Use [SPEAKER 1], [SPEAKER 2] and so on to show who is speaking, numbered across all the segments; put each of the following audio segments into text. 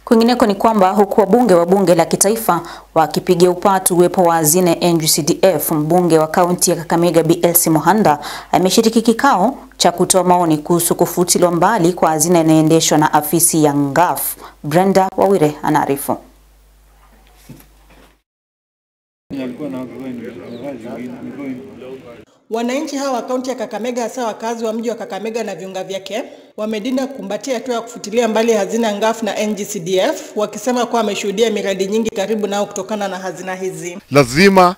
[SPEAKER 1] Kwingineko ni kwamba huku wabunge wa bunge la kitaifa wakipigia upatu uwepo wa hazina NG-CDF, mbunge wa kaunti ya Kakamega BLC Mohanda ameshiriki kikao cha kutoa maoni kuhusu kufutiliwa mbali kwa hazina inayoendeshwa na afisi ya NGAF. Brenda Wawire anaarifu.
[SPEAKER 2] Wananchi hawa wa kaunti ya Kakamega, hasa wakazi wa mji wa Kakamega na viunga vyake, wamedinda kukumbatia hatua ya kufutilia mbali hazina NGAF na NG-CDF, wakisema kuwa wameshuhudia miradi nyingi karibu nao kutokana na hazina hizi.
[SPEAKER 3] Lazima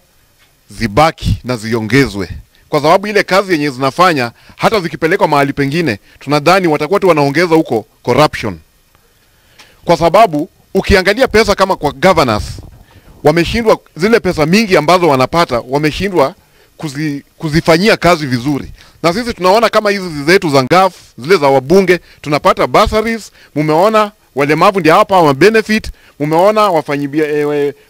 [SPEAKER 3] zibaki na ziongezwe, kwa sababu ile kazi yenye zinafanya hata zikipelekwa mahali pengine tunadhani watakuwa tu wanaongeza huko corruption. Kwa sababu ukiangalia pesa kama kwa governance, wameshindwa zile pesa mingi ambazo wanapata, wameshindwa kuzifanyia kazi vizuri. Na sisi tunaona kama hizi zetu za NGAF, zile za wabunge, tunapata bursaries, mumeona walemavu ndio hapa wa benefit, mumeona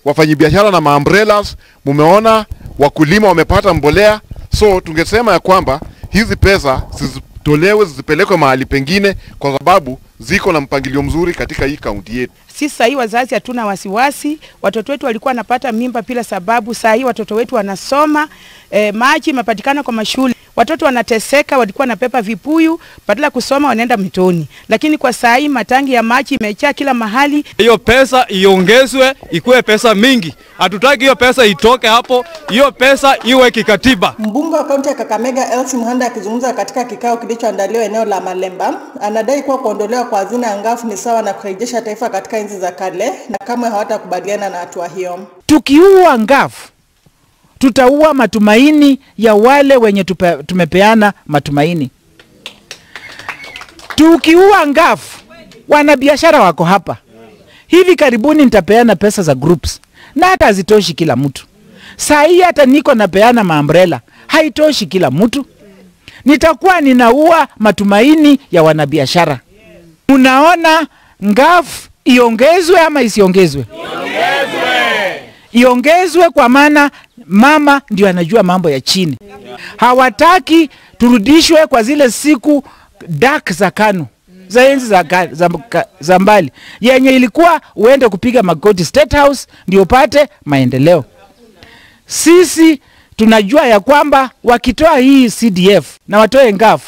[SPEAKER 3] wafanyibiashara na umbrellas, mumeona wakulima wamepata mbolea. So tungesema ya kwamba hizi pesa zitolewe zipelekwe mahali pengine, kwa sababu ziko na mpangilio mzuri katika hii kaunti yetu.
[SPEAKER 4] Sisi sasa wazazi hatuna wasiwasi, watoto wetu walikuwa wanapata mimba bila sababu, sasa watoto wetu wanasoma, maji mapatikana kwa mashule. Watoto wanateseka, walikuwa na pepa vipuyu, badala kusoma wanaenda mitoni. Lakini kwa sasa matangi ya maji imejaa kila mahali.
[SPEAKER 5] Hiyo pesa iongezwe, ikuwe pesa mingi. Hatutaki hiyo pesa itoke hapo, hiyo pesa iwe kikatiba.
[SPEAKER 2] Mbunge wa kaunti ya Kakamega BLC Mohanda akizungumza katika kikao kilichoandaliwa eneo la Malemba, anadai kuwa kuondolewa kwa hazina ya NGAF ni sawa na kurejesha taifa katika enzi za kale, na kamwe hawatakubaliana na hatua hiyo.
[SPEAKER 6] Tukiua NGAF tutaua matumaini ya wale wenye tumepeana matumaini. Tukiua NGAF, wanabiashara wako hapa. Hivi karibuni nitapeana pesa za groups na hata hazitoshi kila mtu. Saa hii hata niko napeana maumbrella, haitoshi kila mtu. Nitakuwa ninaua matumaini ya wanabiashara. Unaona NGAF iongezwe ama isiongezwe? Iongezwe kwa maana mama ndio anajua mambo ya chini. Hawataki turudishwe kwa zile siku dark za KANU, za enzi za mbali, yenye ilikuwa uende kupiga magoti State House ndio upate maendeleo. Sisi tunajua ya kwamba wakitoa hii CDF na watoe NGAF,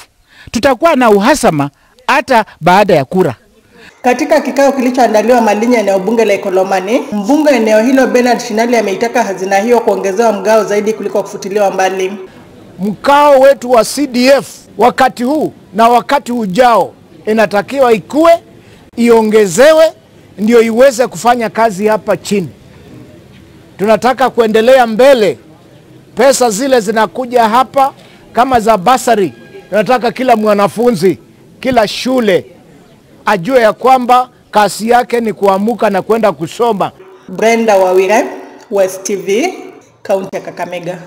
[SPEAKER 6] tutakuwa na uhasama hata baada ya kura.
[SPEAKER 2] Katika kikao kilichoandaliwa Malinya, eneo bunge la Ikolomani, mbunge eneo hilo Bernard Shinali ameitaka hazina hiyo kuongezewa mgao zaidi kuliko kufutiliwa mbali.
[SPEAKER 7] Mkao wetu wa CDF wakati huu na wakati ujao inatakiwa ikue, iongezewe ndio iweze kufanya kazi hapa chini. Tunataka kuendelea mbele. Pesa zile zinakuja hapa kama za basari. Tunataka kila mwanafunzi, kila shule ajue ya kwamba kazi yake ni kuamuka na kwenda kusoma.
[SPEAKER 2] Brenda Wawire, West TV, kaunti ya Kakamega.